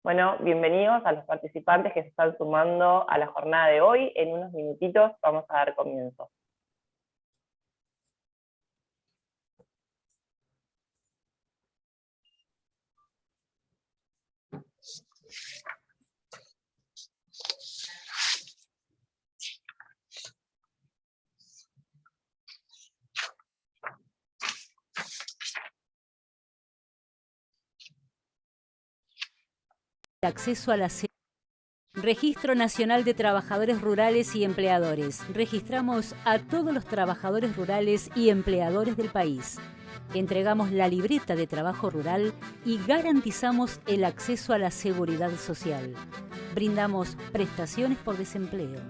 Bueno, bienvenidos a los participantes que se están sumando a la jornada de hoy. En unos minutitos vamos a dar comienzo. Acceso a la Registro Nacional de Trabajadores Rurales y Empleadores. Registramos a todos los trabajadores rurales y empleadores del país. Entregamos la libreta de trabajo rural y garantizamos el acceso a la seguridad social. Brindamos prestaciones por desempleo.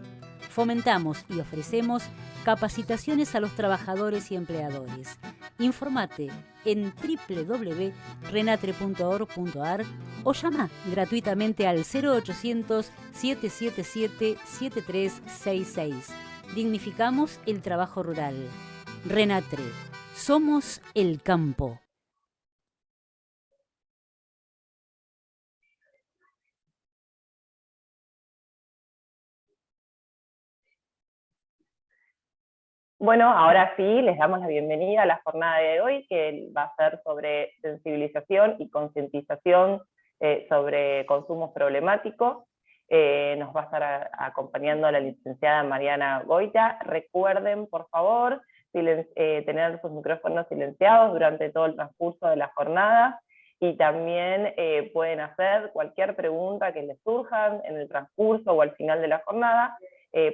Fomentamos y ofrecemos capacitaciones a los trabajadores y empleadores. Informate en www.renatre.org.ar o llama gratuitamente al 0800-777-7366. Dignificamos el trabajo rural. Renatre. Somos el campo. Bueno, ahora sí, les damos la bienvenida a la jornada de hoy, que va a ser sobre sensibilización y concientización sobre consumos problemáticos. Nos va a estar acompañando la licenciada Mariana Goita. Recuerden, por favor, tener sus micrófonos silenciados durante todo el transcurso de la jornada, y también pueden hacer cualquier pregunta que les surjan en el transcurso o al final de la jornada,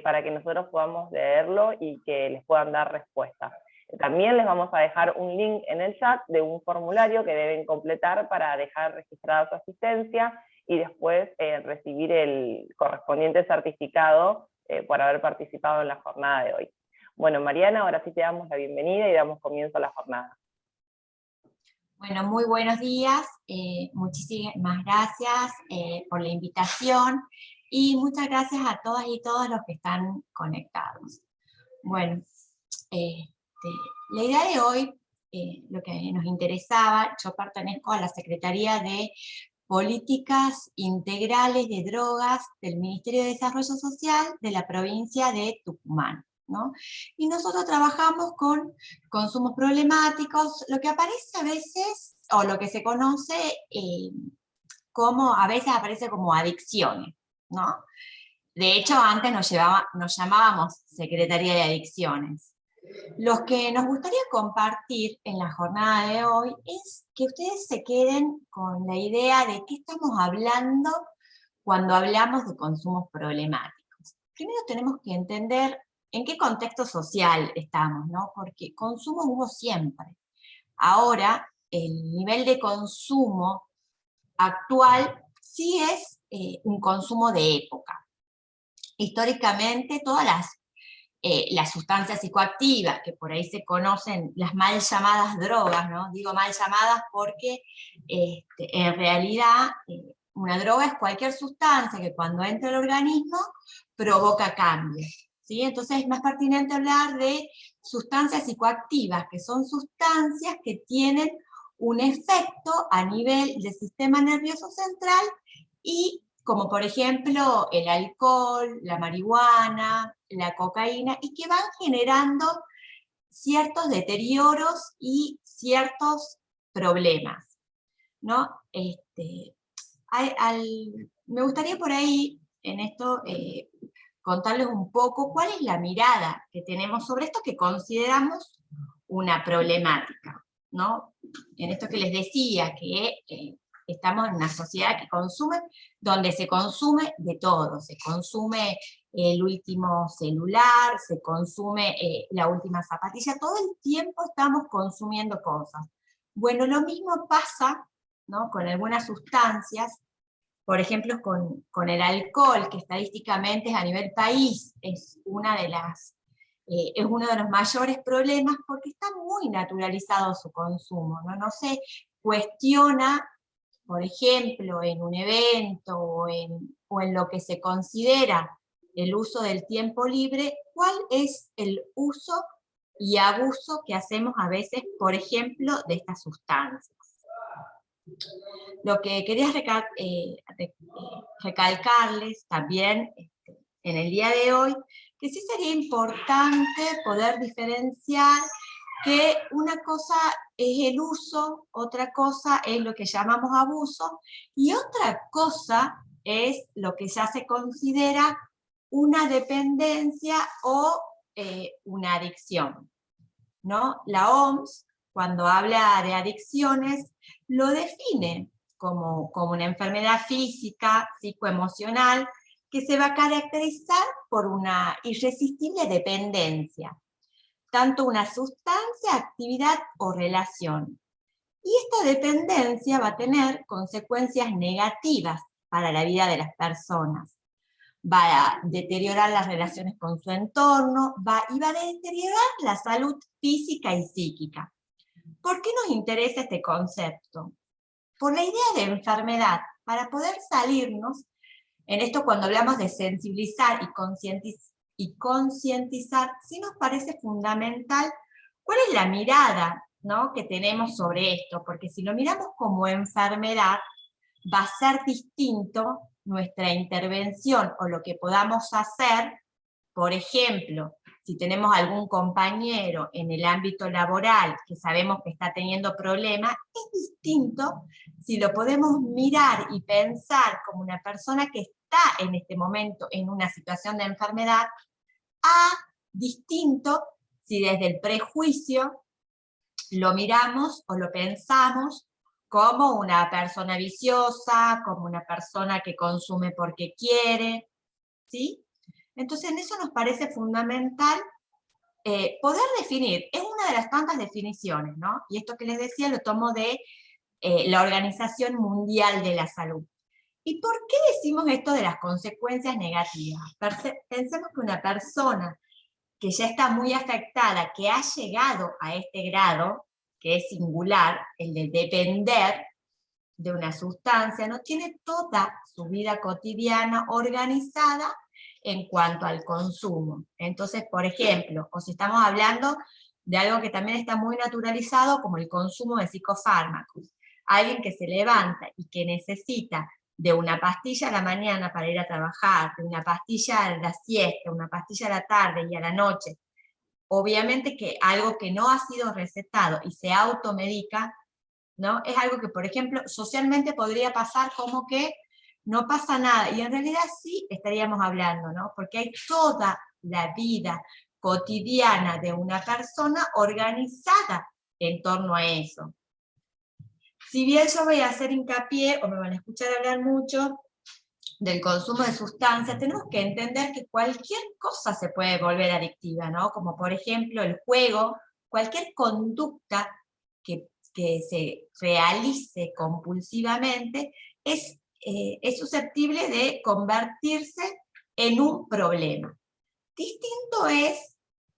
para que nosotros podamos leerlo y que les puedan dar respuesta. También les vamos a dejar un link en el chat de un formulario que deben completar para dejar registrada su asistencia y después recibir el correspondiente certificado por haber participado en la jornada de hoy. Bueno, Mariana, ahora sí te damos la bienvenida y damos comienzo a la jornada. Bueno, muy buenos días, muchísimas gracias por la invitación y muchas gracias a todas y todos los que están conectados. Bueno, la idea de hoy, lo que nos interesaba, yo pertenezco a la Secretaría de Políticas Integrales de Drogas del Ministerio de Desarrollo Social de la provincia de Tucumán, ¿no? Y nosotros trabajamos con consumos problemáticos, lo que aparece a veces, o lo que se conoce como, a veces aparece como adicciones, ¿no? De hecho, antes nos llamábamos Secretaría de Adicciones. Lo que nos gustaría compartir en la jornada de hoy es que ustedes se queden con la idea de qué estamos hablando cuando hablamos de consumos problemáticos. Primero tenemos que entender en qué contexto social estamos, ¿no? Porque consumo hubo siempre. Ahora, el nivel de consumo actual sí es un consumo de época. Históricamente, todas las sustancias psicoactivas, que por ahí se conocen las mal llamadas drogas, ¿no? Digo mal llamadas porque en realidad una droga es cualquier sustancia que cuando entra al organismo provoca cambios, ¿sí? Entonces es más pertinente hablar de sustancias psicoactivas, que son sustancias que tienen un efecto a nivel del sistema nervioso central, y como por ejemplo el alcohol, la marihuana, la cocaína, y que van generando ciertos deterioros y ciertos problemas, ¿no? Me gustaría por ahí, en esto, contarles un poco cuál es la mirada que tenemos sobre esto que consideramos una problemática, ¿no? En esto que les decía, que estamos en una sociedad que consume, donde se consume de todo, se consume el último celular, se consume la última zapatilla, todo el tiempo estamos consumiendo cosas. Bueno, lo mismo pasa, ¿no?, con algunas sustancias, por ejemplo con el alcohol, que estadísticamente a nivel país es uno de los mayores problemas, porque está muy naturalizado su consumo, ¿no? No se cuestiona, por ejemplo, en un evento o en lo que se considera el uso del tiempo libre, cuál es el uso y abuso que hacemos a veces, por ejemplo, de estas sustancias. Lo que quería recalcarles también en el día de hoy, que sí sería importante poder diferenciar que una cosa es el uso, otra cosa es lo que llamamos abuso, y otra cosa es lo que ya se considera una dependencia o una adicción, ¿no? La OMS, cuando habla de adicciones, lo define como una enfermedad física, psicoemocional, que se va a caracterizar por una irresistible dependencia, tanto una sustancia, actividad o relación. Y esta dependencia va a tener consecuencias negativas para la vida de las personas. Va a deteriorar las relaciones con su entorno, y va a deteriorar la salud física y psíquica. ¿Por qué nos interesa este concepto? Por la idea de enfermedad, para poder salirnos, en esto cuando hablamos de sensibilizar y concientizar, sí nos parece fundamental cuál es la mirada, ¿no?, que tenemos sobre esto, porque si lo miramos como enfermedad, va a ser distinto nuestra intervención o lo que podamos hacer. Por ejemplo, si tenemos algún compañero en el ámbito laboral que sabemos que está teniendo problemas, es distinto si lo podemos mirar y pensar como una persona que está en este momento en una situación de enfermedad, a distinto si desde el prejuicio lo miramos o lo pensamos como una persona viciosa, como una persona que consume porque quiere, ¿sí? Entonces en eso nos parece fundamental poder definir, es una de las tantas definiciones, ¿no? Y esto que les decía lo tomo de la Organización Mundial de la Salud. ¿Y por qué decimos esto de las consecuencias negativas? Pensemos que una persona que ya está muy afectada, que ha llegado a este grado, que es singular, el de depender de una sustancia, no tiene toda su vida cotidiana organizada en cuanto al consumo. Entonces, por ejemplo, o si estamos hablando de algo que también está muy naturalizado, como el consumo de psicofármacos. Alguien que se levanta y que necesita de una pastilla a la mañana para ir a trabajar, de una pastilla a la siesta, una pastilla a la tarde y a la noche, obviamente que algo que no ha sido recetado y se automedica, ¿no? Es algo que, por ejemplo, socialmente podría pasar como que no pasa nada, y en realidad sí estaríamos hablando, ¿no? Porque hay toda la vida cotidiana de una persona organizada en torno a eso. Si bien yo voy a hacer hincapié, o me van a escuchar hablar mucho, del consumo de sustancias, tenemos que entender que cualquier cosa se puede volver adictiva, ¿no? Como por ejemplo el juego, cualquier conducta que se realice compulsivamente es susceptible de convertirse en un problema. Distinto es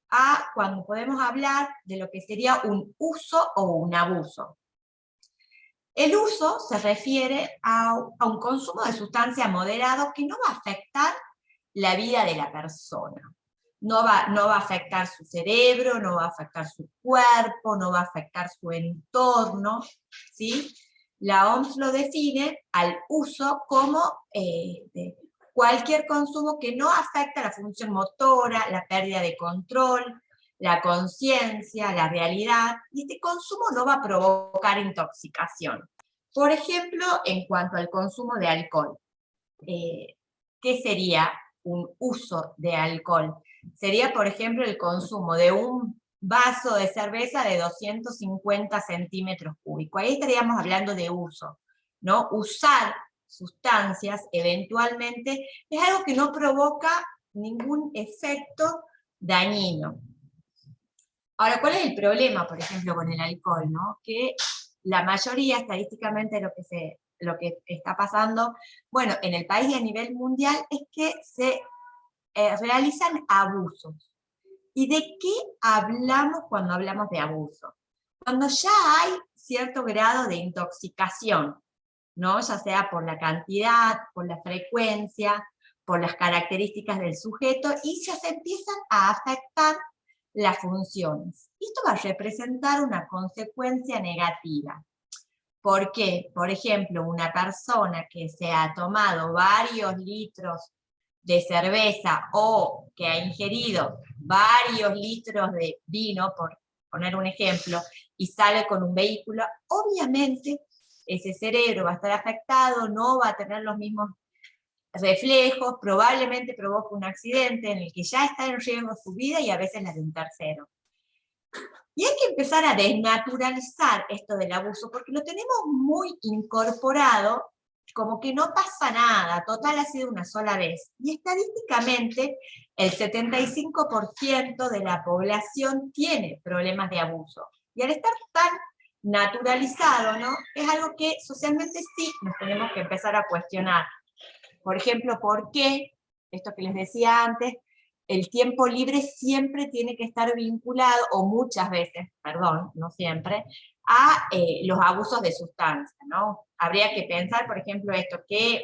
a cuando podemos hablar de lo que sería un uso o un abuso. El uso se refiere a un consumo de sustancia moderado que no va a afectar la vida de la persona. No va a afectar su cerebro, no va a afectar su cuerpo, no va a afectar su entorno, ¿sí? La OMS lo define al uso como cualquier consumo que no afecta la función motora, la pérdida de control, la conciencia, la realidad, y este consumo no va a provocar intoxicación. Por ejemplo, en cuanto al consumo de alcohol, ¿qué sería un uso de alcohol? Sería, por ejemplo, el consumo de un vaso de cerveza de 250 centímetros cúbicos. Ahí estaríamos hablando de uso, ¿no? Usar sustancias, eventualmente, es algo que no provoca ningún efecto dañino. Ahora, ¿cuál es el problema, por ejemplo, con el alcohol, ¿no? Que la mayoría, estadísticamente, lo que está pasando, bueno, en el país y a nivel mundial, es que se realizan abusos. ¿Y de qué hablamos cuando hablamos de abuso? Cuando ya hay cierto grado de intoxicación, ¿no? Ya sea por la cantidad, por la frecuencia, por las características del sujeto, y ya se empiezan a afectar las funciones. Esto va a representar una consecuencia negativa. ¿Por qué? Por ejemplo, una persona que se ha tomado varios litros de cerveza o que ha ingerido varios litros de vino, por poner un ejemplo, y sale con un vehículo, obviamente ese cerebro va a estar afectado, no va a tener los mismos reflejos, probablemente provoque un accidente en el que ya está en riesgo su vida y a veces la de un tercero. Y hay que empezar a desnaturalizar esto del abuso, porque lo tenemos muy incorporado, como que no pasa nada, total ha sido una sola vez. Y estadísticamente, el 75% de la población tiene problemas de abuso. Y al estar tan naturalizado, ¿no? Es algo que socialmente sí nos tenemos que empezar a cuestionar. Por ejemplo, ¿por qué? Esto que les decía antes, el tiempo libre siempre tiene que estar vinculado, o muchas veces, perdón, no siempre, a los abusos de sustancia, ¿no? Habría que pensar, por ejemplo, esto, que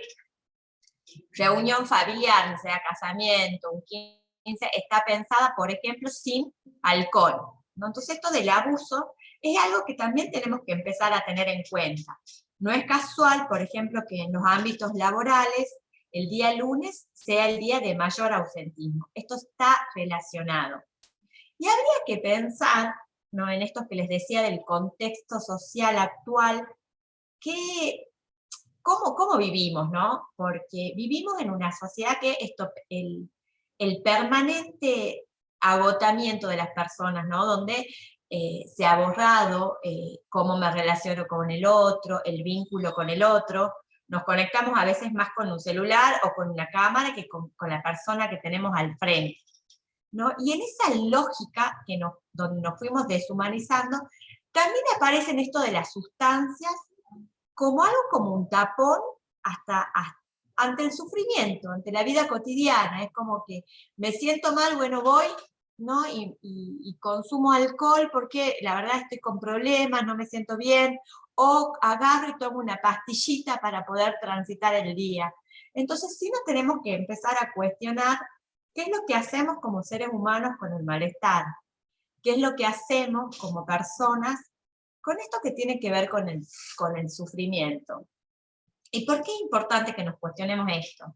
reunión familiar, sea casamiento, un 15, está pensada, por ejemplo, sin alcohol, ¿no? Entonces esto del abuso es algo que también tenemos que empezar a tener en cuenta. No es casual, por ejemplo, que en los ámbitos laborales el día lunes sea el día de mayor ausentismo. Esto está relacionado. Y habría que pensar, ¿no?, en esto que les decía del contexto social actual, ¿cómo vivimos, no? Porque vivimos en una sociedad que el permanente agotamiento de las personas, ¿no? Donde se ha borrado cómo me relaciono con el otro, el vínculo con el otro. Nos conectamos a veces más con un celular o con una cámara que con la persona que tenemos al frente, ¿no? Y en esa lógica donde nos fuimos deshumanizando, también aparecen esto de las sustancias como algo, como un tapón ante el sufrimiento, ante la vida cotidiana. Es como que me siento mal, bueno, voy, ¿no? Y consumo alcohol porque la verdad estoy con problemas, no me siento bien, o agarro y tomo una pastillita para poder transitar el día. Entonces sí nos tenemos que empezar a cuestionar qué es lo que hacemos como seres humanos con el malestar, qué es lo que hacemos como personas con esto que tiene que ver con el sufrimiento. ¿Y por qué es importante que nos cuestionemos esto?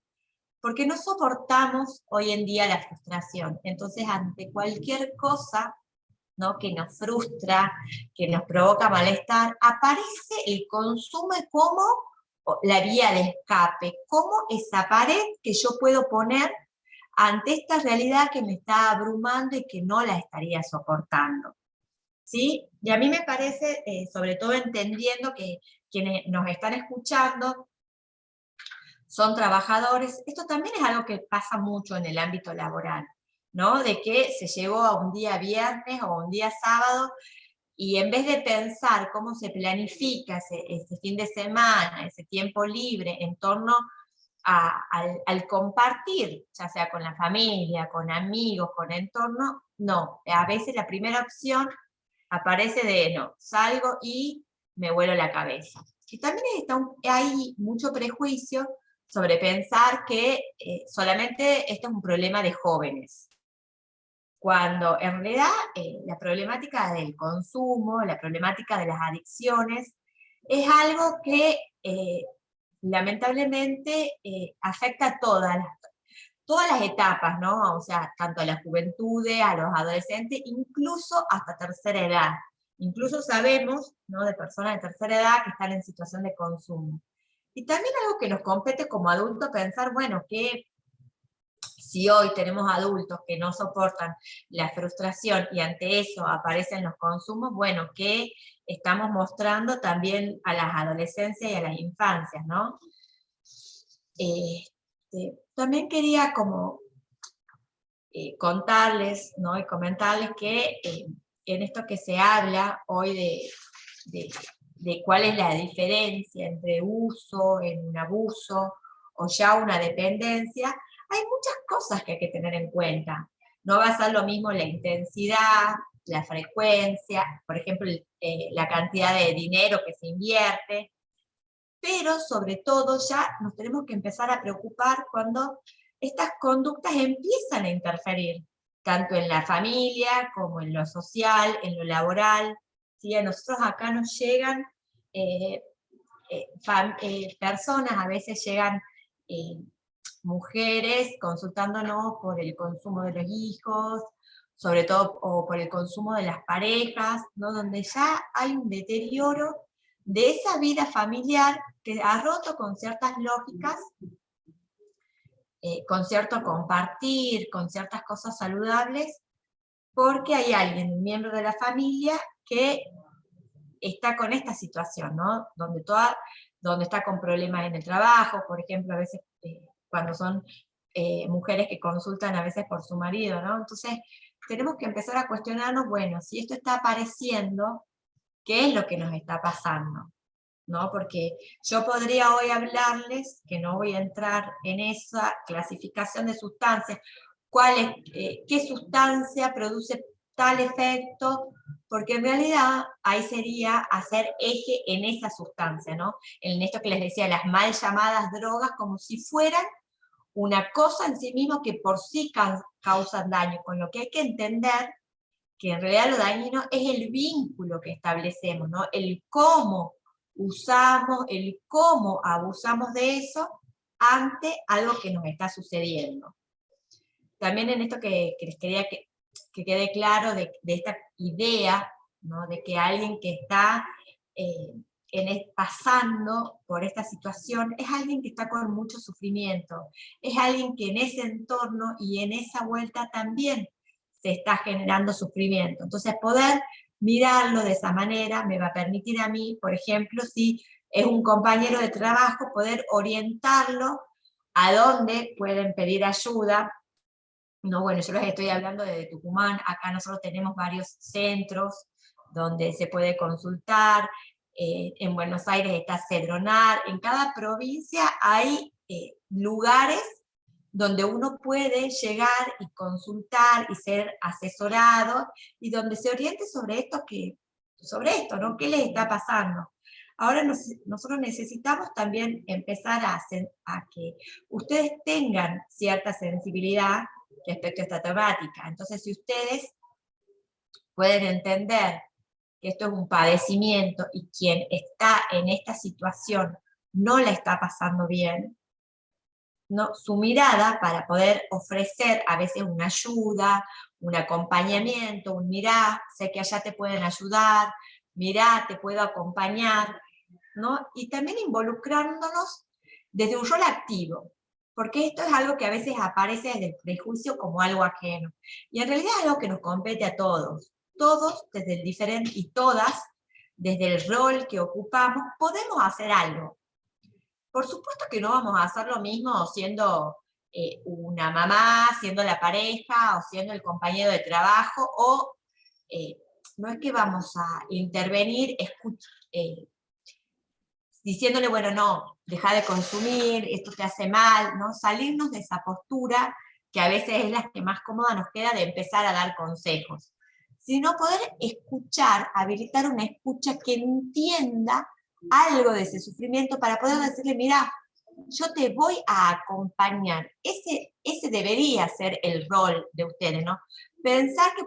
Porque no soportamos hoy en día la frustración. Entonces, ante cualquier cosa, ¿no?, que nos frustra, que nos provoca malestar, aparece el consumo como la vía de escape, como esa pared que yo puedo poner ante esta realidad que me está abrumando y que no la estaría soportando. ¿Sí? Y a mí me parece, sobre todo entendiendo que quienes nos están escuchando son trabajadores, esto también es algo que pasa mucho en el ámbito laboral, ¿no? De que se llegó a un día viernes o un día sábado, y en vez de pensar cómo se planifica ese fin de semana, ese tiempo libre en torno al compartir, ya sea con la familia, con amigos, con entorno, no. A veces la primera opción aparece de, no, salgo y me vuelo la cabeza. Y también hay mucho prejuicio sobre pensar que solamente esto es un problema de jóvenes, cuando en realidad la problemática del consumo, la problemática de las adicciones, es algo que lamentablemente afecta a todas las etapas, ¿no? O sea, tanto a las juventudes, a los adolescentes, incluso hasta tercera edad. Incluso sabemos, ¿no?, de personas de tercera edad que están en situación de consumo. Y también algo que nos compete como adultos pensar, bueno, que si hoy tenemos adultos que no soportan la frustración y ante eso aparecen los consumos, bueno, que estamos mostrando también a las adolescencias y a las infancias, ¿no? También quería como contarles, ¿no?, y comentarles que en esto que se habla hoy de cuál es la diferencia entre uso, en un abuso o ya una dependencia, hay muchas cosas que hay que tener en cuenta. No va a ser lo mismo la intensidad, la frecuencia, por ejemplo, la cantidad de dinero que se invierte, pero sobre todo ya nos tenemos que empezar a preocupar cuando estas conductas empiezan a interferir, tanto en la familia como en lo social, en lo laboral. ¿Sí? A nosotros acá nos llegan personas, a veces llegan mujeres consultándonos por el consumo de los hijos, sobre todo o por el consumo de las parejas, ¿no? Donde ya hay un deterioro de esa vida familiar que ha roto con ciertas lógicas, con cierto compartir, con ciertas cosas saludables, porque hay alguien, un miembro de la familia, que está con esta situación, ¿no? Donde está con problemas en el trabajo, por ejemplo, a veces cuando son mujeres que consultan a veces por su marido, ¿no? Entonces, tenemos que empezar a cuestionarnos, bueno, si esto está apareciendo, ¿qué es lo que nos está pasando? ¿No? Porque yo podría hoy hablarles, que no voy a entrar en esa clasificación de sustancias, qué sustancia produce tal efecto, porque en realidad ahí sería hacer eje en esa sustancia, ¿no? En esto que les decía, las mal llamadas drogas, como si fueran una cosa en sí misma que por sí causan daño, con lo que hay que entender que en realidad lo dañino es el vínculo que establecemos, ¿no? El cómo usamos, el cómo abusamos de eso ante algo que nos está sucediendo. También en esto que les quería que quede claro de esta idea, ¿no? De que alguien que está pasando por esta situación es alguien que está con mucho sufrimiento, es alguien que en ese entorno y en esa vuelta también se está generando sufrimiento. Entonces poder mirarlo de esa manera me va a permitir a mí, por ejemplo, si es un compañero de trabajo, poder orientarlo a dónde pueden pedir ayuda. No, bueno, yo les estoy hablando de Tucumán, acá nosotros tenemos varios centros donde se puede consultar, en Buenos Aires está Cedronar, en cada provincia hay lugares donde uno puede llegar y consultar y ser asesorado, y donde se oriente sobre esto, ¿no? ¿Qué les está pasando? Ahora nosotros necesitamos también empezar a que ustedes tengan cierta sensibilidad respecto a esta temática. Entonces, si ustedes pueden entender que esto es un padecimiento y quien está en esta situación no la está pasando bien, ¿no? Su mirada para poder ofrecer a veces una ayuda, un acompañamiento, un mirá, sé que allá te pueden ayudar, mirá, te puedo acompañar, ¿no? Y también involucrándonos desde un rol activo, porque esto es algo que a veces aparece desde el prejuicio como algo ajeno, y en realidad es algo que nos compete a todos desde el diferente, y todas, desde el rol que ocupamos, podemos hacer algo. Por supuesto que no vamos a hacer lo mismo siendo una mamá, siendo la pareja, o siendo el compañero de trabajo, o no es que vamos a intervenir diciéndole, bueno, no, deja de consumir, esto te hace mal, ¿no? Salirnos de esa postura, que a veces es la que más cómoda nos queda, de empezar a dar consejos. Sino poder escuchar, habilitar una escucha que entienda algo de ese sufrimiento para poder decirle, mira, yo te voy a acompañar. Ese debería ser el rol de ustedes, ¿no? Pensar que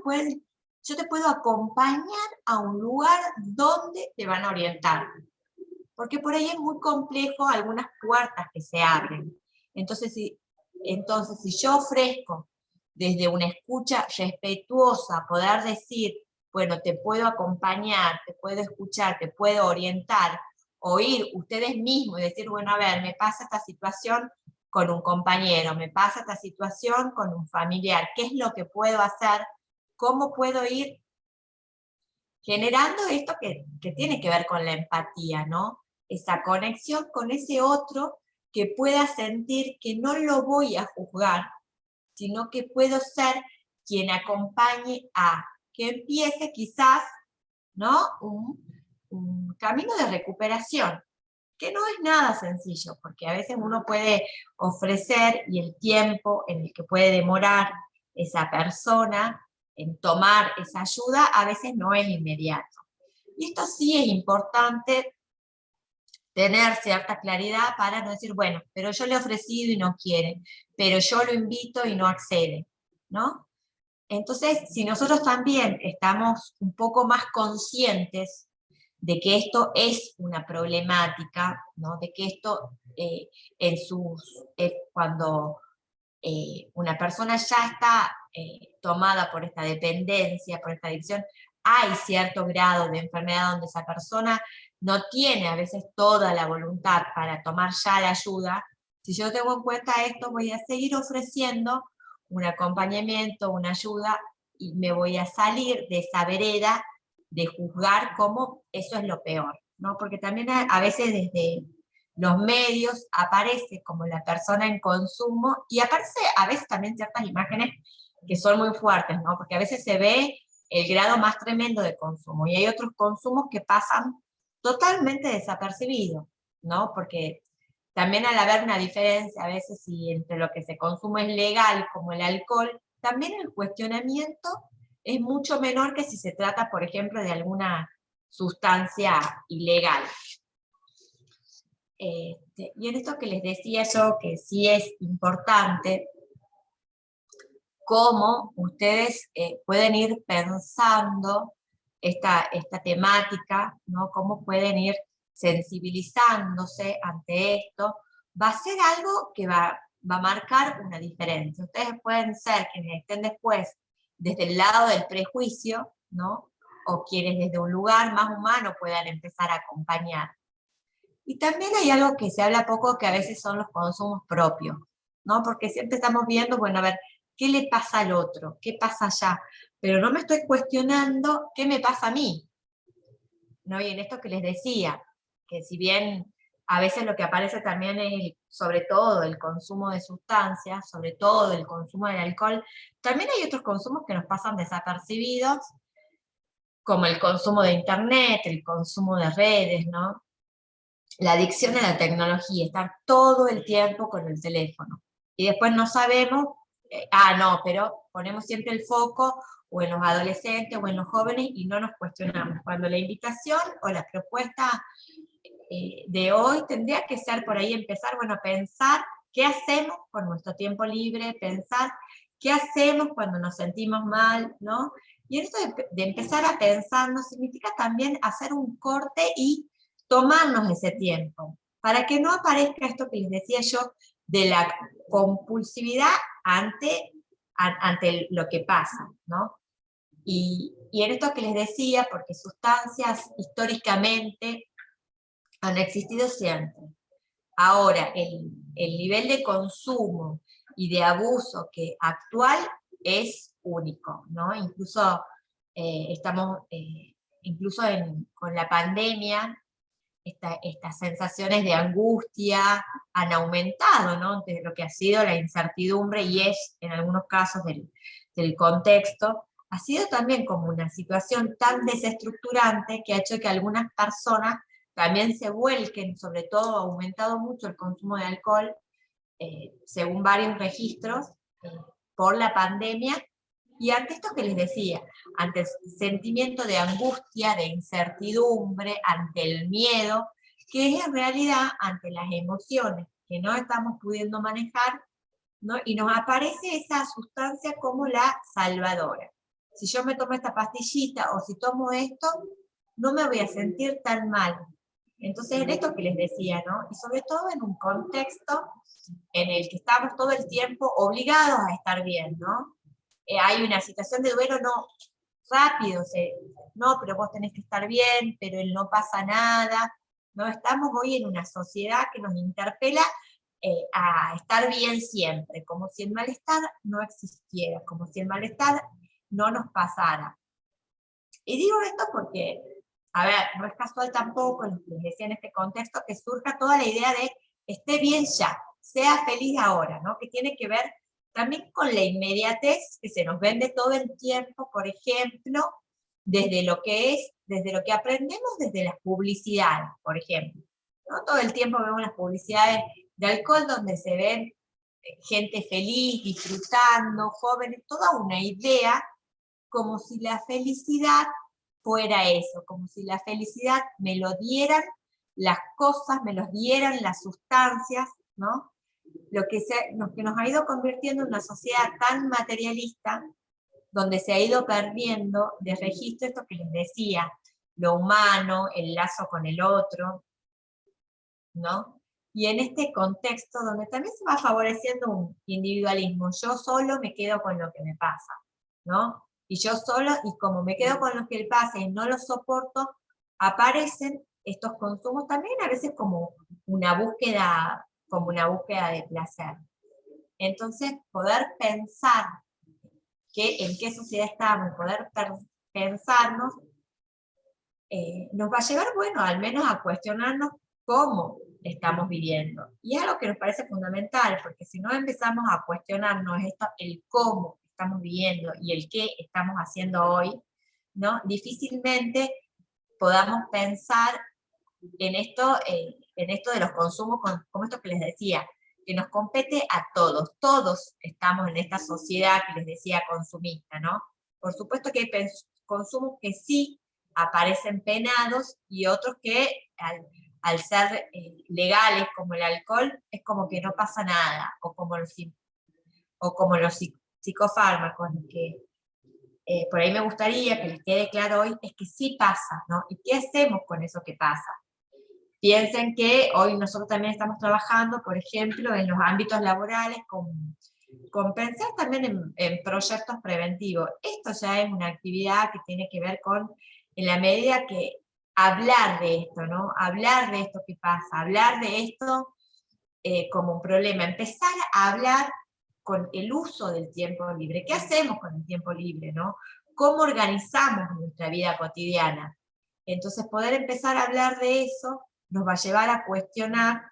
yo te puedo acompañar a un lugar donde te van a orientar. Porque por ahí es muy complejo algunas puertas que se abren. Entonces, si yo ofrezco desde una escucha respetuosa, poder decir, bueno, te puedo acompañar, te puedo escuchar, te puedo orientar, o ir ustedes mismos y decir, bueno, a ver, me pasa esta situación con un compañero, me pasa esta situación con un familiar, ¿qué es lo que puedo hacer? ¿Cómo puedo ir generando esto que tiene que ver con la empatía, ¿no? Esa conexión con ese otro que pueda sentir que no lo voy a juzgar, sino que puedo ser quien acompañe a que empiece quizás, ¿no? Un camino de recuperación, que no es nada sencillo, porque a veces uno puede ofrecer, y el tiempo en el que puede demorar esa persona en tomar esa ayuda a veces no es inmediato. Y esto sí es importante tener cierta claridad para no decir, bueno, pero yo le he ofrecido y no quiere, pero yo lo invito y no accede, ¿no? Entonces, si nosotros también estamos un poco más conscientes de que esto es una problemática, ¿no? De que esto cuando una persona ya está tomada por esta dependencia, por esta adicción, hay cierto grado de enfermedad donde esa persona no tiene a veces toda la voluntad para tomar ya la ayuda. Si yo tengo en cuenta esto, voy a seguir ofreciendo un acompañamiento, una ayuda, y me voy a salir de esa vereda de juzgar como eso es lo peor, ¿no? Porque también a veces desde los medios aparece como la persona en consumo, y aparece a veces también ciertas imágenes que son muy fuertes, ¿no? Porque a veces se ve el grado más tremendo de consumo, y hay otros consumos que pasan totalmente desapercibidos, ¿no? Porque también al haber una diferencia a veces si entre lo que se consume es legal, como el alcohol, también el cuestionamiento es mucho menor que si se trata, por ejemplo, de alguna sustancia ilegal. Y en esto que les decía yo, que sí es importante, cómo ustedes pueden ir pensando esta temática, ¿no? Cómo pueden ir sensibilizándose ante esto, va a ser algo que va a marcar una diferencia. Ustedes pueden ser quienes estén después desde el lado del prejuicio, ¿no? O quienes desde un lugar más humano puedan empezar a acompañar. Y también hay algo que se habla poco, que a veces son los consumos propios, ¿no? Porque siempre estamos viendo, bueno, a ver, ¿qué le pasa al otro? ¿Qué pasa allá? Pero no me estoy cuestionando qué me pasa a mí, ¿no? Y en esto que les decía, que si bien a veces lo que aparece también es, sobre todo, el consumo de sustancias, sobre todo el consumo del alcohol, también hay otros consumos que nos pasan desapercibidos, como el consumo de internet, el consumo de redes, ¿no? La adicción a la tecnología, estar todo el tiempo con el teléfono. Y después no sabemos, no, pero ponemos siempre el foco o en los adolescentes o en los jóvenes y no nos cuestionamos. Cuando la invitación o la propuesta de hoy tendría que ser por ahí empezar, bueno, a pensar qué hacemos con nuestro tiempo libre, pensar qué hacemos cuando nos sentimos mal, ¿no? Y esto de empezar a pensar no significa también hacer un corte y tomarnos ese tiempo, para que no aparezca esto que les decía yo, de la compulsividad ante lo que pasa, ¿no? Y en esto que les decía, porque sustancias históricamente han existido siempre. Ahora, el nivel de consumo y de abuso que actual es único, ¿no? Incluso con la pandemia, estas sensaciones de angustia han aumentado, ¿no? De lo que ha sido la incertidumbre, y es, en algunos casos del contexto, ha sido también como una situación tan desestructurante que ha hecho que algunas personas también se vuelquen, sobre todo ha aumentado mucho el consumo de alcohol, según varios registros, por la pandemia, y ante esto que les decía, ante el sentimiento de angustia, de incertidumbre, ante el miedo, que es en realidad ante las emociones que no estamos pudiendo manejar, ¿no? Y nos aparece esa sustancia como la salvadora. Si yo me tomo esta pastillita o si tomo esto, no me voy a sentir tan mal. Entonces, en esto que les decía, ¿no? Y sobre todo en un contexto en el que estamos todo el tiempo obligados a estar bien, ¿no? Hay una situación de duelo, no, rápido, no, pero vos tenés que estar bien, pero no pasa nada, ¿no? Estamos hoy en una sociedad que nos interpela a estar bien siempre, como si el malestar no existiera, como si el malestar no nos pasara. Y digo esto porque, a ver, no es casual tampoco, les decía en este contexto, que surja toda la idea de esté bien ya, sea feliz ahora, ¿no? Que tiene que ver también con la inmediatez que se nos vende todo el tiempo, por ejemplo, desde lo que aprendemos desde las publicidades, por ejemplo. ¿No? Todo el tiempo vemos las publicidades de alcohol donde se ven gente feliz, disfrutando, jóvenes, toda una idea como si la felicidad fuera eso, como si la felicidad me lo dieran las cosas, me los dieran las sustancias, ¿no? Lo que nos ha ido convirtiendo en una sociedad tan materialista, donde se ha ido perdiendo de registro esto que les decía, lo humano, el lazo con el otro, ¿no? Y en este contexto donde también se va favoreciendo un individualismo, yo solo me quedo con lo que me pasa, ¿no? Y yo solo, y como me quedo con lo que pasa y no lo soporto, aparecen estos consumos también a veces como una búsqueda de placer. Entonces, poder pensar en qué sociedad estamos, poder pensarnos, nos va a llevar, bueno, al menos a cuestionarnos cómo estamos viviendo. Y es algo que nos parece fundamental, porque si no empezamos a cuestionarnos el cómo estamos viviendo y el qué estamos haciendo hoy, ¿no? Difícilmente podamos pensar en esto de los consumos, como esto que les decía, que nos compete a todos. Todos estamos en esta sociedad que les decía consumista, ¿no? Por supuesto que hay consumos que sí aparecen penados y otros que al ser legales, como el alcohol, es como que no pasa nada, o como los psicofármacos, que por ahí me gustaría que les quede claro hoy, es que sí pasa, ¿no? ¿Y qué hacemos con eso que pasa? Piensen que hoy nosotros también estamos trabajando, por ejemplo, en los ámbitos laborales, con pensar también en proyectos preventivos. Esto ya es una actividad que tiene que ver con, en la medida que hablar de esto, ¿no? Hablar de esto que pasa, hablar de esto como un problema, empezar a hablar con el uso del tiempo libre. ¿Qué hacemos con el tiempo libre, no? ¿Cómo organizamos nuestra vida cotidiana? Entonces, poder empezar a hablar de eso nos va a llevar a cuestionar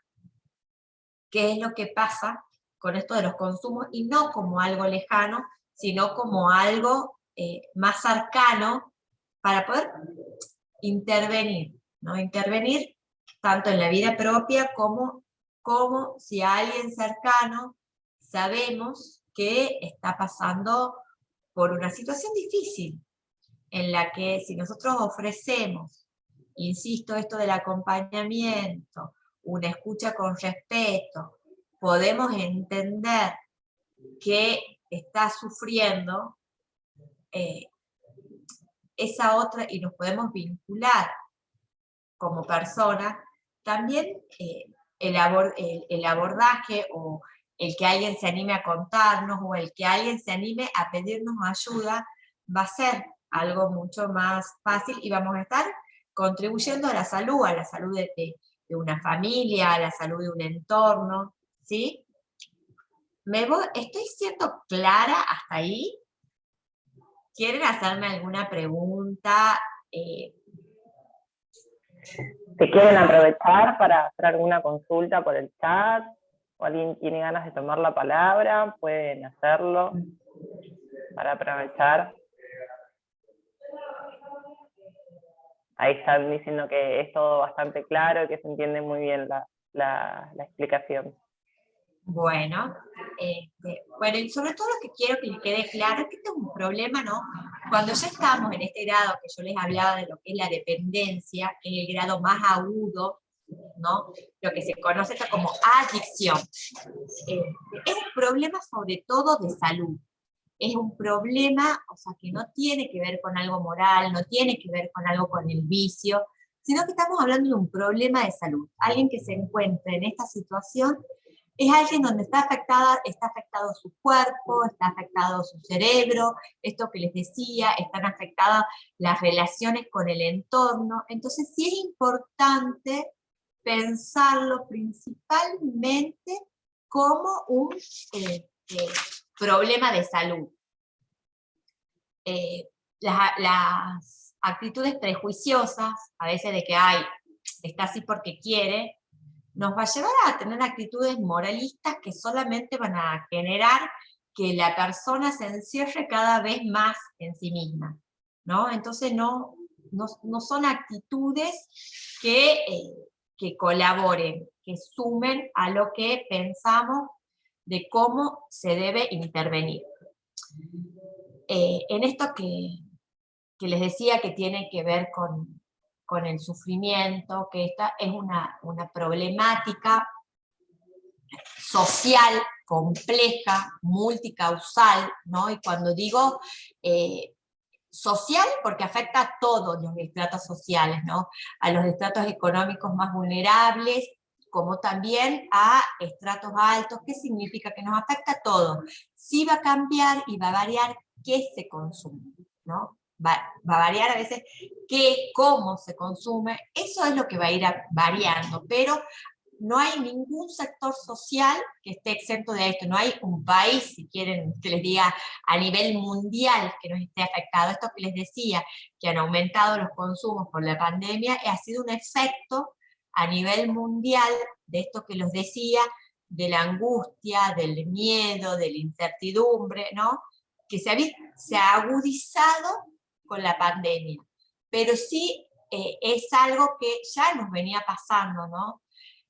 qué es lo que pasa con esto de los consumos, y no como algo lejano, sino como algo más cercano, para poder intervenir, ¿no? Intervenir tanto en la vida propia como si a alguien cercano sabemos que está pasando por una situación difícil, en la que si nosotros ofrecemos, insisto, esto del acompañamiento, una escucha con respeto, podemos entender que está sufriendo esa otra, y nos podemos vincular como persona, también el abordaje, o el que alguien se anime a contarnos, o el que alguien se anime a pedirnos ayuda, va a ser algo mucho más fácil, y vamos a estar contribuyendo a la salud de una familia, a la salud de un entorno, ¿sí? ¿Estoy siendo clara hasta ahí? ¿Quieren hacerme alguna pregunta? Si quieren aprovechar para hacer alguna consulta por el chat, o alguien tiene ganas de tomar la palabra, pueden hacerlo para aprovechar. Ahí están diciendo que es todo bastante claro y que se entiende muy bien la explicación. Bueno, bueno, y sobre todo lo que quiero que les quede claro es que este es un problema, ¿no? Cuando ya estamos en este grado que yo les hablaba de lo que es la dependencia, en el grado más agudo, ¿no? Lo que se conoce como adicción. Es un problema sobre todo de salud. Es un problema, o sea, que no tiene que ver con algo moral, no tiene que ver con algo con el vicio, sino que estamos hablando de un problema de salud. Alguien que se encuentre en esta situación es alguien donde está afectado su cuerpo, está afectado su cerebro, esto que les decía, están afectadas las relaciones con el entorno. Entonces sí es importante pensarlo principalmente como un problema de salud. Las actitudes prejuiciosas, a veces de que, ay, está así porque quiere, nos va a llevar a tener actitudes moralistas que solamente van a generar que la persona se encierre cada vez más en sí misma, ¿no? Entonces no son actitudes que colaboren, que sumen a lo que pensamos de cómo se debe intervenir. En esto que les decía que tiene que ver con el sufrimiento, que esta es una problemática social compleja, multicausal, ¿no? Y cuando digo social, porque afecta a todos los estratos sociales, ¿no? A los estratos económicos más vulnerables, como también a estratos altos. ¿Qué significa? Que nos afecta a todos. Sí va a cambiar y va a variar qué se consume, ¿no? Va a variar a veces qué, cómo se consume, eso es lo que va a ir variando, pero no hay ningún sector social que esté exento de esto, no hay un país, si quieren que les diga, a nivel mundial que nos esté afectado. Esto que les decía, que han aumentado los consumos por la pandemia, ha sido un efecto a nivel mundial de esto que les decía, de la angustia, del miedo, de la incertidumbre, ¿no? Que se ha agudizado con la pandemia, pero sí es algo que ya nos venía pasando, ¿no?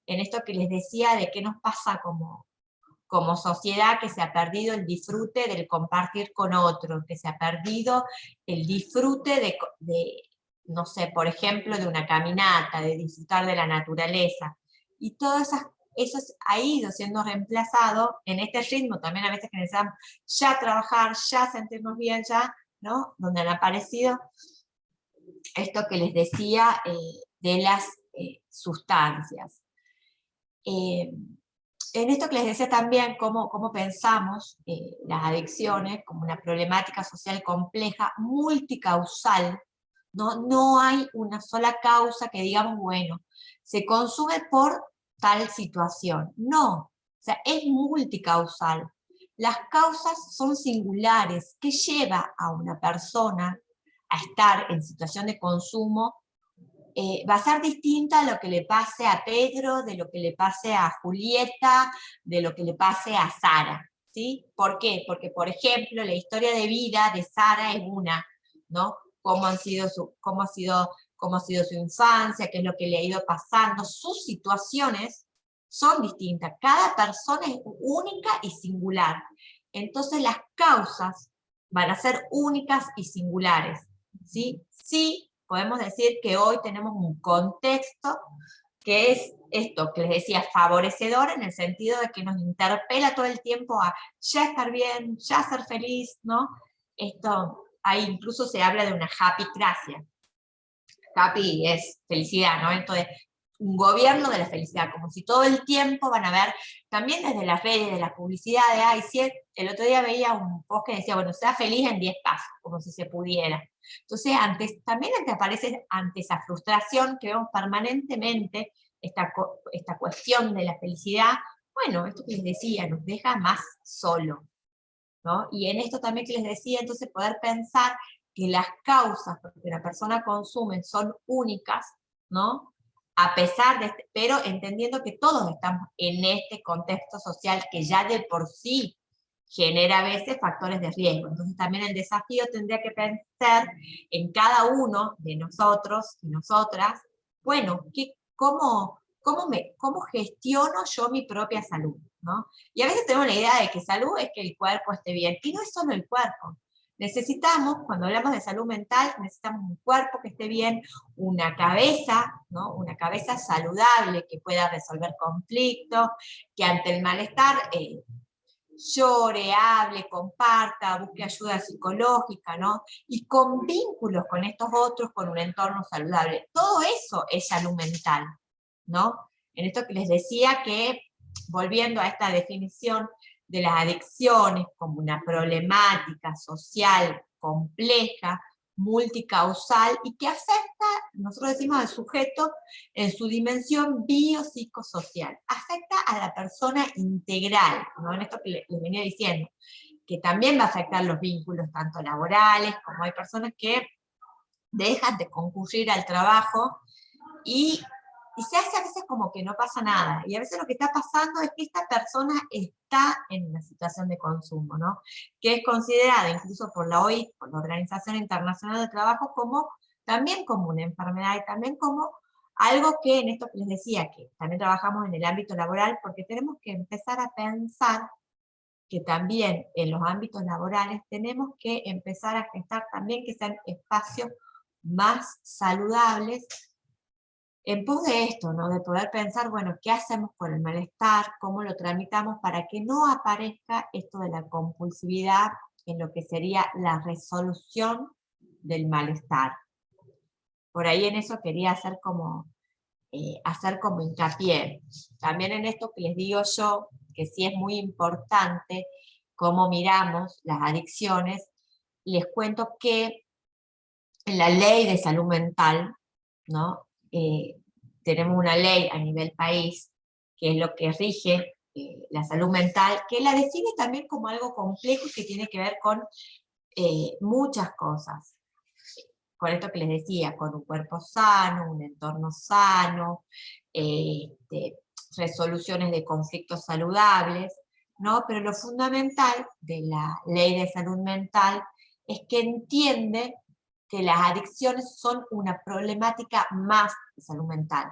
En esto que les decía de qué nos pasa como sociedad, que se ha perdido el disfrute del compartir con otros, que se ha perdido el disfrute no sé, por ejemplo, de una caminata, de disfrutar de la naturaleza. Y todo eso ha ido siendo reemplazado en este ritmo también a veces que necesitamos ya trabajar, ya sentirnos bien, ya, ¿no? Donde han aparecido esto que les decía de las sustancias. En esto que les decía también, cómo pensamos las adicciones como una problemática social compleja, multicausal, ¿no? No hay una sola causa que digamos, bueno, se consume por tal situación. No, o sea, es multicausal. Las causas son singulares. ¿Qué lleva a una persona a estar en situación de consumo? Va a ser distinta a lo que le pase a Pedro, de lo que le pase a Julieta, de lo que le pase a Sara, ¿sí? ¿Por qué? Porque, por ejemplo, la historia de vida de Sara es una, ¿no? Cómo ha sido su infancia, qué es lo que le ha ido pasando, sus situaciones son distintas, cada persona es única y singular, entonces las causas van a ser únicas y singulares, ¿sí? Sí, podemos decir que hoy tenemos un contexto que es esto que les decía, favorecedor en el sentido de que nos interpela todo el tiempo a ya estar bien, ya ser feliz, ¿no? Esto, ahí incluso se habla de una happy gracia. Happy es felicidad, ¿no? Entonces, un gobierno de la felicidad, como si todo el tiempo van a ver, también desde las redes, de la publicidad, de, ay, sí, el otro día veía un post que decía, bueno, sea feliz en 10 pasos, como si se pudiera. Entonces, también aparece ante esa frustración que vemos permanentemente, esta cuestión de la felicidad, bueno, esto que les decía, nos deja más solo, ¿no? Y en esto también que les decía, entonces poder pensar que las causas por que la persona consume son únicas, ¿no? A pesar de, pero entendiendo que todos estamos en este contexto social que ya de por sí genera a veces factores de riesgo. Entonces también el desafío tendría que pensar en cada uno de nosotros y nosotras, bueno, ¿cómo gestiono yo mi propia salud? ¿No? Y a veces tenemos la idea de que salud es que el cuerpo esté bien, y no es solo el cuerpo. Necesitamos, cuando hablamos de salud mental, necesitamos un cuerpo que esté bien, una cabeza, ¿no? Una cabeza saludable que pueda resolver conflictos, que ante el malestar llore, hable, comparta, busque ayuda psicológica, ¿no? Y con vínculos con estos otros, con un entorno saludable. Todo eso es salud mental, ¿no? En esto que les decía que, volviendo a esta definición de las adicciones como una problemática social compleja, multicausal, y que afecta, nosotros decimos al sujeto, en su dimensión biopsicosocial, afecta a la persona integral, ¿no? En esto que les venía diciendo, que también va a afectar los vínculos tanto laborales, como hay personas que dejan de concurrir al trabajo y se hace a veces como que no pasa nada, y a veces lo que está pasando es que esta persona está en una situación de consumo, ¿no? Que es considerada incluso por la OIT, por la Organización Internacional del Trabajo, también como una enfermedad, y también como algo que en esto que les decía, que también trabajamos en el ámbito laboral, porque tenemos que empezar a pensar que también en los ámbitos laborales tenemos que empezar a gestar también que sean espacios más saludables, en pos de esto, ¿no? De poder pensar, bueno, ¿qué hacemos con el malestar? ¿Cómo lo tramitamos para que no aparezca esto de la compulsividad en lo que sería la resolución del malestar. Por ahí en eso quería hacer como hincapié. También en esto que les digo yo, que sí es muy importante cómo miramos las adicciones, les cuento que en la ley de salud mental, ¿no? Tenemos una ley a nivel país, que es lo que rige la salud mental, que la define también como algo complejo y que tiene que ver con muchas cosas. Con esto que les decía, con un cuerpo sano, un entorno sano, resoluciones de conflictos saludables, ¿no? Pero lo fundamental de la ley de salud mental es que entiende que las adicciones son una problemática más de salud mental.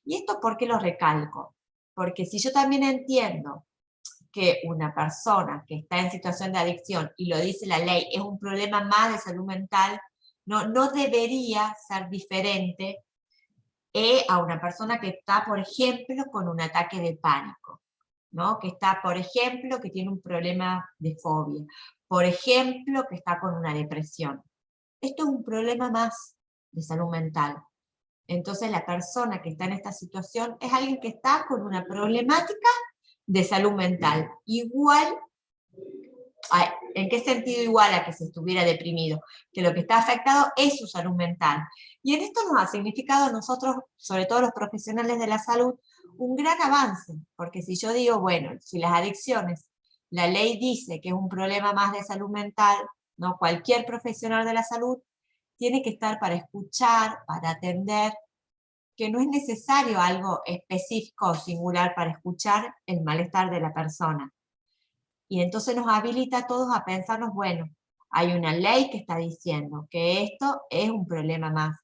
¿Y esto por qué lo recalco? Porque si yo también entiendo que una persona que está en situación de adicción, y lo dice la ley, es un problema más de salud mental, no debería ser diferente a una persona que está, por ejemplo, con un ataque de pánico, ¿no? Que está, por ejemplo, que tiene un problema de fobia, por ejemplo, que está con una depresión. Esto es un problema más de salud mental. Entonces la persona que está en esta situación es alguien que está con una problemática de salud mental. Igual, ¿en qué sentido igual a que se estuviera deprimido? Que lo que está afectado es su salud mental. Y en esto nos ha significado a nosotros, sobre todo los profesionales de la salud, un gran avance. Porque si yo digo, bueno, si las adicciones, la ley dice que es un problema más de salud mental, ¿no? Cualquier profesional de la salud tiene que estar para escuchar, para atender, que no es necesario algo específico o singular para escuchar el malestar de la persona. Y entonces nos habilita a todos a pensarnos, bueno, hay una ley que está diciendo que esto es un problema más.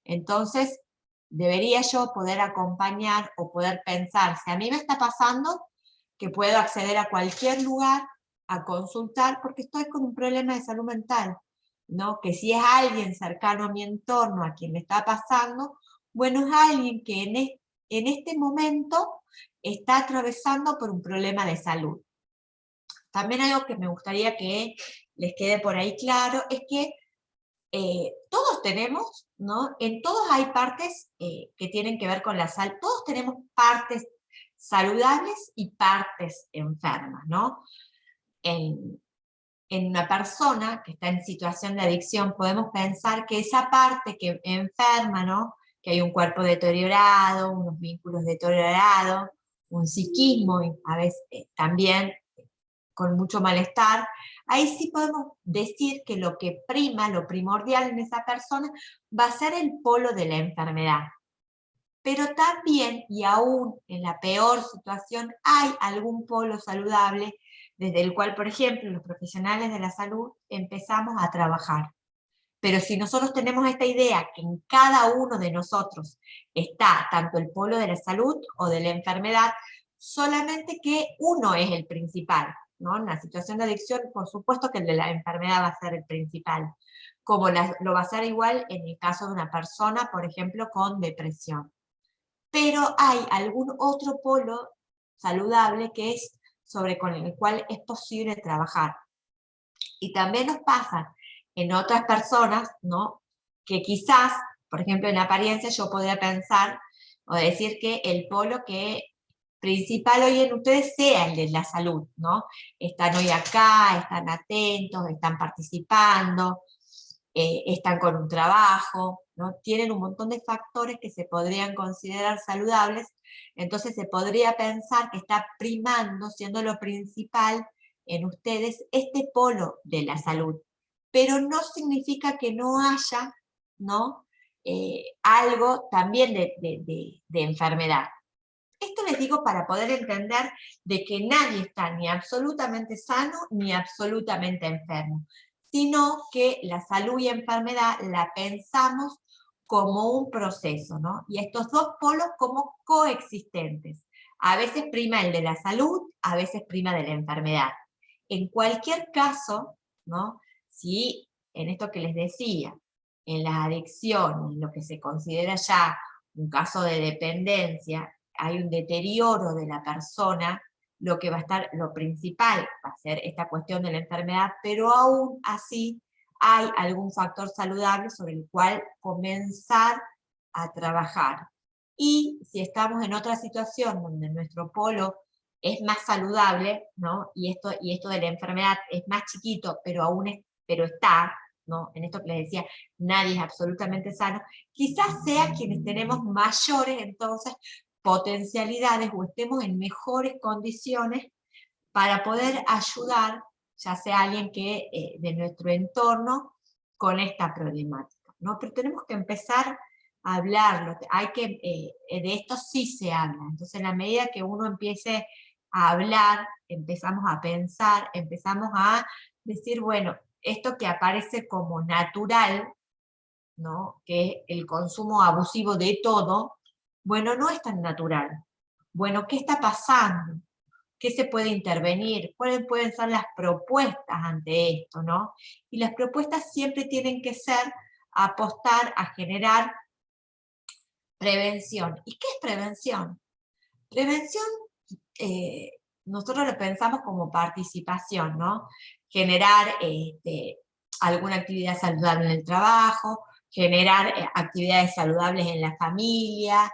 Entonces, debería yo poder acompañar o poder pensar, si a mí me está pasando, que puedo acceder a cualquier lugar a consultar porque estoy con un problema de salud mental, ¿no? Que si es alguien cercano a mi entorno, a quien me está pasando, bueno, es alguien que en este momento está atravesando por un problema de salud. También algo que me gustaría que les quede por ahí claro es que todos tenemos, ¿no? En todos hay partes que tienen que ver con la salud, todos tenemos partes saludables y partes enfermas, ¿no? En una persona que está en situación de adicción podemos pensar que esa parte que enferma, ¿no? Que hay un cuerpo deteriorado, unos vínculos deteriorados, un psiquismo, y a veces también con mucho malestar, ahí sí podemos decir que lo que prima, lo primordial en esa persona, va a ser el polo de la enfermedad. Pero también, y aún en la peor situación, hay algún polo saludable desde el cual, por ejemplo, los profesionales de la salud empezamos a trabajar. Pero si nosotros tenemos esta idea que en cada uno de nosotros está tanto el polo de la salud o de la enfermedad, solamente que uno es el principal, ¿no? En la situación de adicción, por supuesto que el de la enfermedad va a ser el principal, como lo va a ser igual en el caso de una persona, por ejemplo, con depresión. Pero hay algún otro polo saludable que es con el cual es posible trabajar. Y también nos pasa en otras personas, ¿no? Que quizás, por ejemplo, en apariencia yo podría pensar o decir que el polo que principal hoy en ustedes sea el de la salud, ¿no? Están hoy acá, están atentos, están participando, están con un trabajo, ¿no? Tienen un montón de factores que se podrían considerar saludables, entonces se podría pensar que está primando, siendo lo principal en ustedes, este polo de la salud. Pero no significa que no haya, ¿no? Algo también de enfermedad. Esto les digo para poder entender de que nadie está ni absolutamente sano ni absolutamente enfermo, sino que la salud y enfermedad la pensamos como un proceso, ¿no? Y estos dos polos como coexistentes. A veces prima el de la salud, a veces prima de la enfermedad. En cualquier caso, ¿no? Si en esto que les decía, en las adicciones, lo que se considera ya un caso de dependencia, hay un deterioro de la persona, lo que va a estar, lo principal va a ser esta cuestión de la enfermedad, pero aún así hay algún factor saludable sobre el cual comenzar a trabajar. Y si estamos en otra situación donde nuestro polo es más saludable, ¿no? y esto de la enfermedad es más chiquito, pero aún pero está, ¿no? En esto que les decía, nadie es absolutamente sano, quizás sea quienes tenemos mayores entonces potencialidades o estemos en mejores condiciones para poder ayudar, ya sea alguien que de nuestro entorno, con esta problemática, ¿no? Pero tenemos que empezar a hablarlo, de esto sí se habla, entonces en la medida que uno empiece a hablar, empezamos a pensar, empezamos a decir, bueno, esto que aparece como natural, ¿no? Que es el consumo abusivo de todo, bueno, no es tan natural. Bueno, ¿qué está pasando? ¿Qué se puede intervenir? ¿Cuáles pueden ser las propuestas ante esto, no? Y las propuestas siempre tienen que ser apostar a generar prevención. ¿Y qué es prevención? Prevención, eh, nosotros lo pensamos como participación, ¿no? Generar alguna actividad saludable en el trabajo, generar actividades saludables en la familia.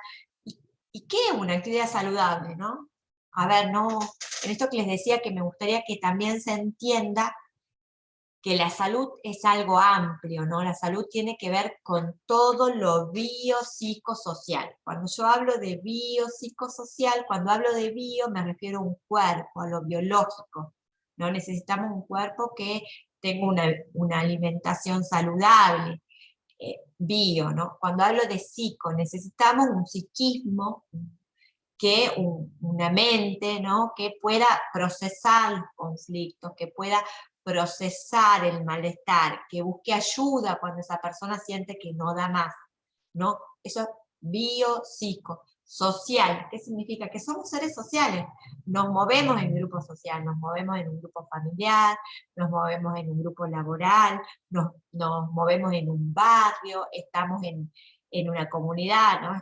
¿Y qué es una actividad saludable, no? A ver, no, en esto que les decía que me gustaría que también se entienda que la salud es algo amplio, ¿no? La salud tiene que ver con todo lo biopsicosocial. Cuando yo hablo de biopsicosocial, cuando hablo de bio me refiero a un cuerpo, a lo biológico, ¿no? Necesitamos un cuerpo que tenga una alimentación saludable, bio, ¿no? Cuando hablo de psico, necesitamos un psiquismo, una mente, ¿no? Que pueda procesar los conflictos, que pueda procesar el malestar, que busque ayuda cuando esa persona siente que no da más, ¿no? Eso es biopsico. Social, ¿qué significa? Que somos seres sociales, nos movemos en grupo social, nos movemos en un grupo familiar, nos movemos en un grupo laboral, nos movemos en un barrio, estamos en una comunidad, ¿no?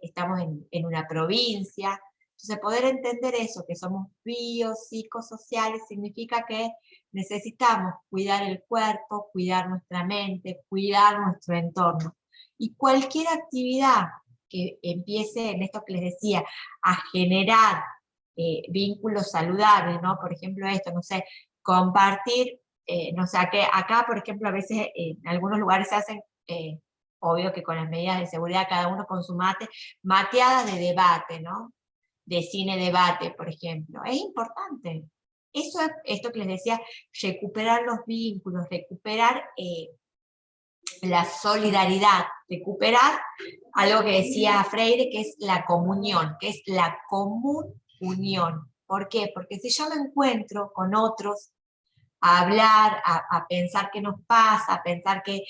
Estamos en una provincia. Entonces, poder entender eso, que somos biopsicosociales, significa que necesitamos cuidar el cuerpo, cuidar nuestra mente, cuidar nuestro entorno. Y cualquier actividad que empiece, en esto que les decía, a generar vínculos saludables, ¿no? Por ejemplo, esto, no sé, compartir, no sé, acá, por ejemplo, a veces en algunos lugares se hacen, obvio que con las medidas de seguridad, cada uno con su mate, mateadas de debate, ¿no? De cine debate, por ejemplo. Es importante. Eso es esto que les decía, recuperar los vínculos, recuperar la solidaridad, recuperar algo que decía Freire, que es la comunión, que es la común unión. ¿Por qué? Porque si yo me encuentro con otros a hablar, a pensar qué nos pasa, a pensar qué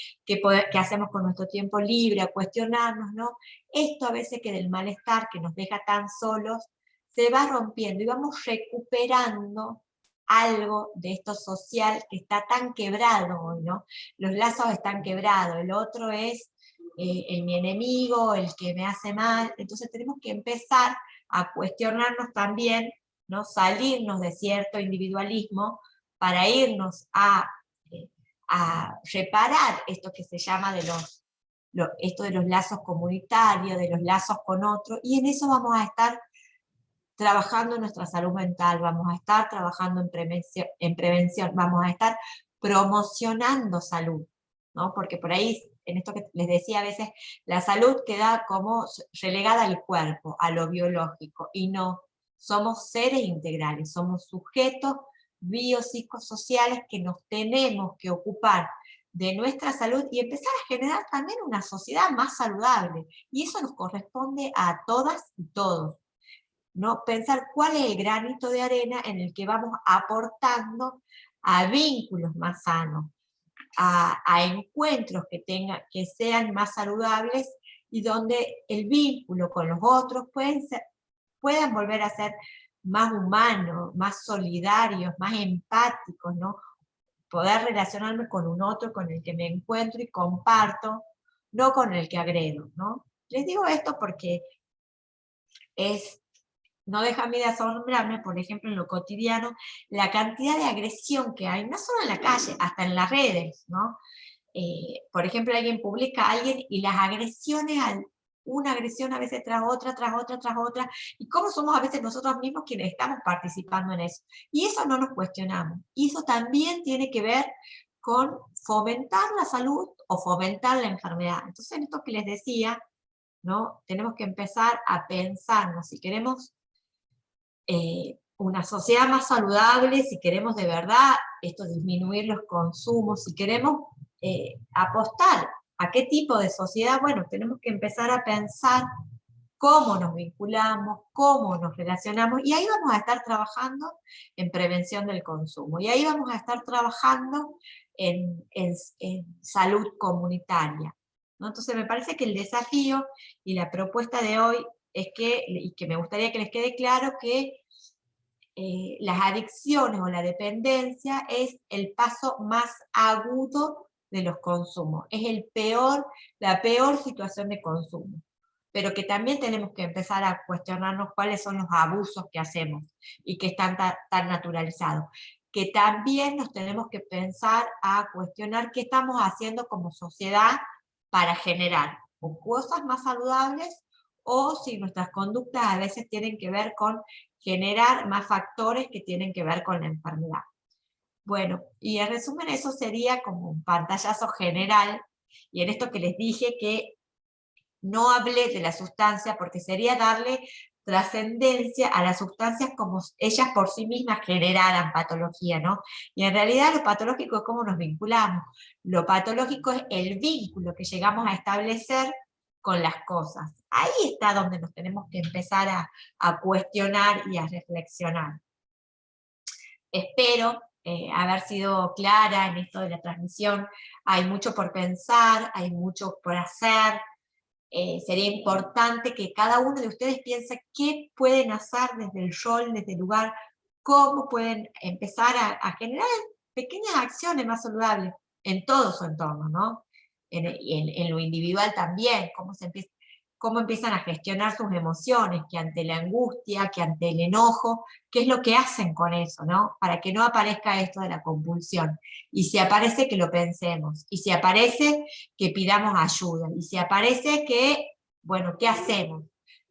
hacemos con nuestro tiempo libre, a cuestionarnos, ¿no? Esto a veces que del malestar que nos deja tan solos, se va rompiendo y vamos recuperando algo de esto social que está tan quebrado hoy, ¿no? Los lazos están quebrados, el otro es mi enemigo, el que me hace mal, entonces tenemos que empezar a cuestionarnos también, ¿no? Salirnos de cierto individualismo para irnos a reparar esto que se llama esto de los lazos comunitarios, de los lazos con otros, y en eso vamos a estar trabajando en nuestra salud mental, vamos a estar trabajando en prevención, vamos a estar promocionando salud, ¿no? Porque por ahí, en esto que les decía a veces, la salud queda como relegada al cuerpo, a lo biológico, y no, somos seres integrales, somos sujetos biopsicosociales que nos tenemos que ocupar de nuestra salud y empezar a generar también una sociedad más saludable, y eso nos corresponde a todas y todos. ¿No? Pensar cuál es el granito de arena en el que vamos aportando a vínculos más sanos, a encuentros que sean más saludables y donde el vínculo con los otros puedan volver a ser más humanos, más solidarios, más empáticos, ¿no? Poder relacionarme con un otro con el que me encuentro y comparto, no con el que agredo, ¿no? Les digo esto porque es no deja a mí de asombrarme, por ejemplo, en lo cotidiano, la cantidad de agresión que hay, no solo en la calle, hasta en las redes, ¿no? Por ejemplo, alguien publica a alguien y las agresiones, una agresión a veces tras otra, tras otra, tras otra, y cómo somos a veces nosotros mismos quienes estamos participando en eso. Y eso no nos cuestionamos. Y eso también tiene que ver con fomentar la salud o fomentar la enfermedad. Entonces, en esto que les decía, ¿no? Tenemos que empezar a pensarnos si queremos una sociedad más saludable, si queremos de verdad esto disminuir los consumos, si queremos apostar a qué tipo de sociedad, bueno, tenemos que empezar a pensar cómo nos vinculamos, cómo nos relacionamos, y ahí vamos a estar trabajando en prevención del consumo, y ahí vamos a estar trabajando en salud comunitaria, ¿no? Entonces me parece que el desafío y la propuesta de hoy es que, y que me gustaría que les quede claro, que las adicciones o la dependencia es el paso más agudo de los consumos, es la peor situación de consumo, pero que también tenemos que empezar a cuestionarnos cuáles son los abusos que hacemos y que están tan naturalizados, que también nos tenemos que pensar a cuestionar qué estamos haciendo como sociedad para generar o cosas más saludables, o si nuestras conductas a veces tienen que ver con generar más factores que tienen que ver con la enfermedad. Bueno, y en resumen eso sería como un pantallazo general, y en esto que les dije que no hablé de la sustancia porque sería darle trascendencia a las sustancias como ellas por sí mismas generaran patología, ¿no? Y en realidad lo patológico es cómo nos vinculamos, lo patológico es el vínculo que llegamos a establecer con las cosas. Ahí está donde nos tenemos que empezar a cuestionar y a reflexionar. Espero haber sido clara en esto de la transmisión. Hay mucho por pensar, hay mucho por hacer. Sería importante que cada uno de ustedes piense qué pueden hacer desde el rol, desde el lugar, cómo pueden empezar a generar pequeñas acciones más saludables en todo su entorno, ¿no? En lo individual también, cómo empiezan a gestionar sus emociones, que ante la angustia, que ante el enojo, qué es lo que hacen con eso, ¿no? Para que no aparezca esto de la compulsión. Y si aparece, que lo pensemos. Y si aparece, que pidamos ayuda. Y si aparece que, bueno, ¿qué hacemos?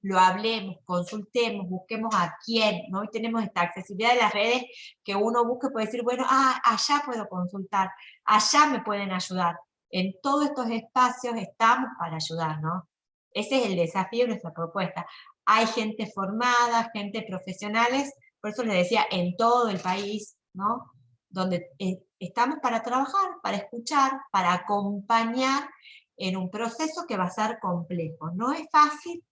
Lo hablemos, consultemos, busquemos a quién, ¿no? Hoy tenemos esta accesibilidad de las redes que uno busca y puede decir, bueno, allá puedo consultar, allá me pueden ayudar. En todos estos espacios estamos para ayudar, ¿no? Ese es el desafío de nuestra propuesta. Hay gente formada, gente profesionales, por eso les decía, en todo el país, ¿no? Donde estamos para trabajar, para escuchar, para acompañar en un proceso que va a ser complejo. No es fácil,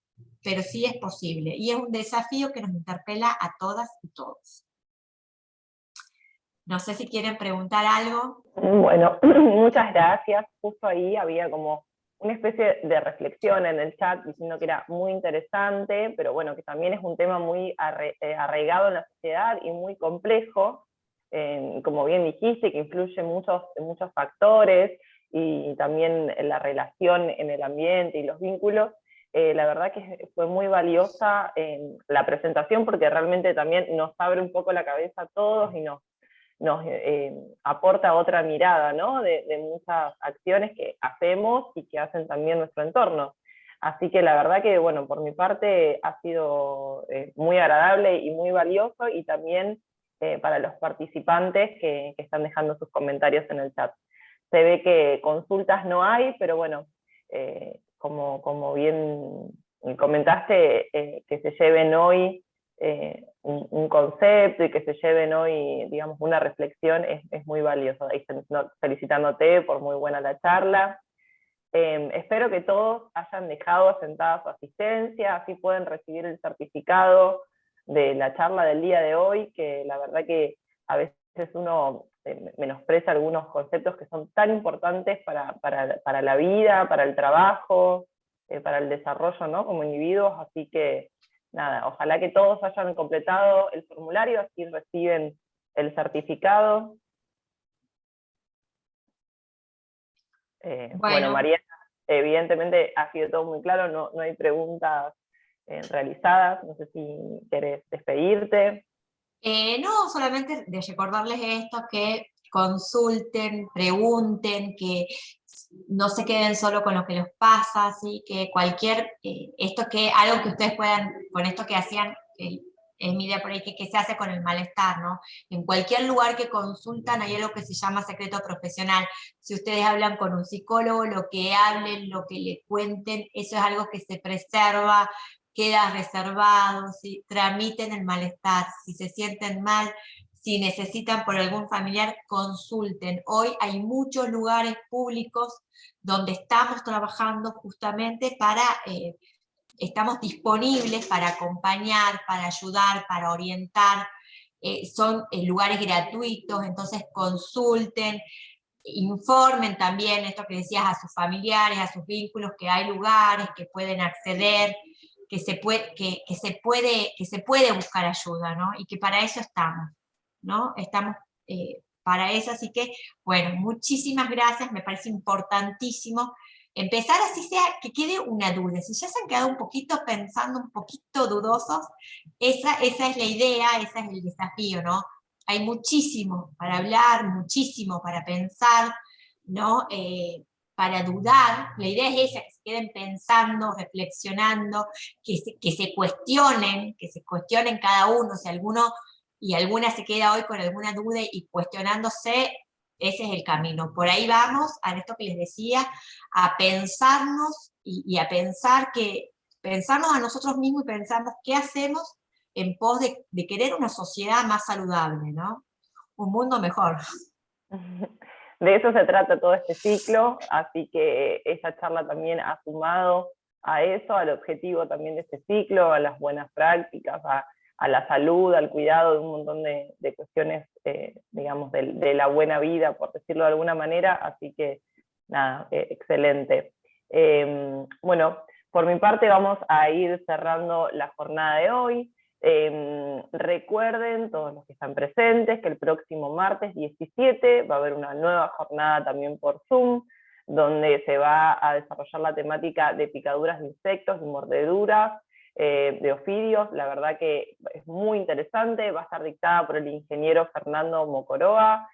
pero sí es posible. Y es un desafío que nos interpela a todas y todos. No sé si quieren preguntar algo. Bueno, muchas gracias. Justo ahí había como una especie de reflexión en el chat diciendo que era muy interesante, pero bueno, que también es un tema muy arraigado en la sociedad y muy complejo, como bien dijiste, que influye muchos factores, y también en la relación en el ambiente y los vínculos. La verdad que fue muy valiosa la presentación, porque realmente también nos abre un poco la cabeza a todos y nos aporta otra mirada, ¿no? de muchas acciones que hacemos y que hacen también nuestro entorno. Así que la verdad que, bueno, por mi parte ha sido muy agradable y muy valioso, y también para los participantes que están dejando sus comentarios en el chat. Se ve que consultas no hay, pero bueno, como bien comentaste, que se lleven hoy un concepto y que se lleven hoy, digamos, una reflexión es muy valioso. Ahí felicitándote por muy buena la charla. Espero que todos hayan dejado asentada su asistencia, así pueden recibir el certificado de la charla del día de hoy, que la verdad que a veces uno menosprecia algunos conceptos que son tan importantes para la vida, para el trabajo, para el desarrollo, ¿no? Como individuos. Así que nada, ojalá que todos hayan completado el formulario, así reciben el certificado. Bueno, María, evidentemente ha sido todo muy claro, no hay preguntas realizadas. No sé si querés despedirte. No, solamente de recordarles esto, que consulten, pregunten, que no se queden solo con lo que les pasa, ¿sí? Que cualquier, algo que ustedes puedan, con esto que hacían, es mi idea por ahí, que se hace con el malestar, ¿no? En cualquier lugar que consultan hay algo que se llama secreto profesional. Si ustedes hablan con un psicólogo, lo que hablen, lo que le cuenten, eso es algo que se preserva, queda reservado, ¿sí? Tramiten el malestar, si se sienten mal, si necesitan por algún familiar, consulten. Hoy hay muchos lugares públicos donde estamos trabajando justamente para, estamos disponibles para acompañar, para ayudar, para orientar, son lugares gratuitos, entonces consulten, informen también esto que decías a sus familiares, a sus vínculos, que hay lugares que pueden acceder, que se puede buscar ayuda, ¿no? Y que para eso estamos, ¿no? Estamos para eso, así que, bueno, muchísimas gracias, me parece importantísimo empezar, así sea que quede una duda. Si ya se han quedado un poquito pensando, un poquito dudosos, esa es la idea, ese es el desafío, ¿no? Hay muchísimo para hablar, muchísimo para pensar, ¿no? Para dudar, la idea es esa, que se queden pensando, reflexionando, que se cuestionen cada uno, si alguno y alguna se queda hoy con alguna duda y cuestionándose, ese es el camino. Por ahí vamos, a esto que les decía, a pensarnos y a pensarnos a nosotros mismos y pensarnos qué hacemos en pos de querer una sociedad más saludable, ¿no? Un mundo mejor. De eso se trata todo este ciclo, así que esa charla también ha sumado a eso, al objetivo también de este ciclo, a las buenas prácticas, a la salud, al cuidado de un montón de cuestiones, digamos, de la buena vida, por decirlo de alguna manera, así que nada, excelente. Bueno, por mi parte vamos a ir cerrando la jornada de hoy. Recuerden, todos los que están presentes, que el próximo martes 17 va a haber una nueva jornada también por Zoom, donde se va a desarrollar la temática de picaduras de insectos y mordeduras de ofidios. La verdad que es muy interesante, va a estar dictada por el ingeniero Fernando Mocoroa.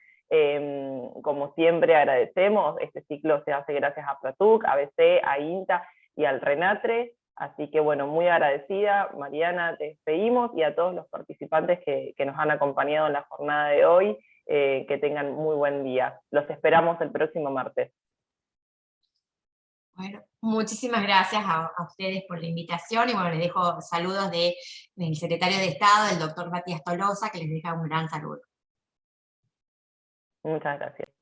Como siempre agradecemos, este ciclo se hace gracias a Platuc, ABC, a INTA y al RENATRE. Así que bueno, muy agradecida, Mariana, te despedimos, y a todos los participantes que nos han acompañado en la jornada de hoy, que tengan muy buen día. Los esperamos el próximo martes. Bueno, muchísimas gracias a ustedes por la invitación, y bueno, les dejo saludos del secretario de Estado, el doctor Matías Tolosa, que les deja un gran saludo. Muchas gracias.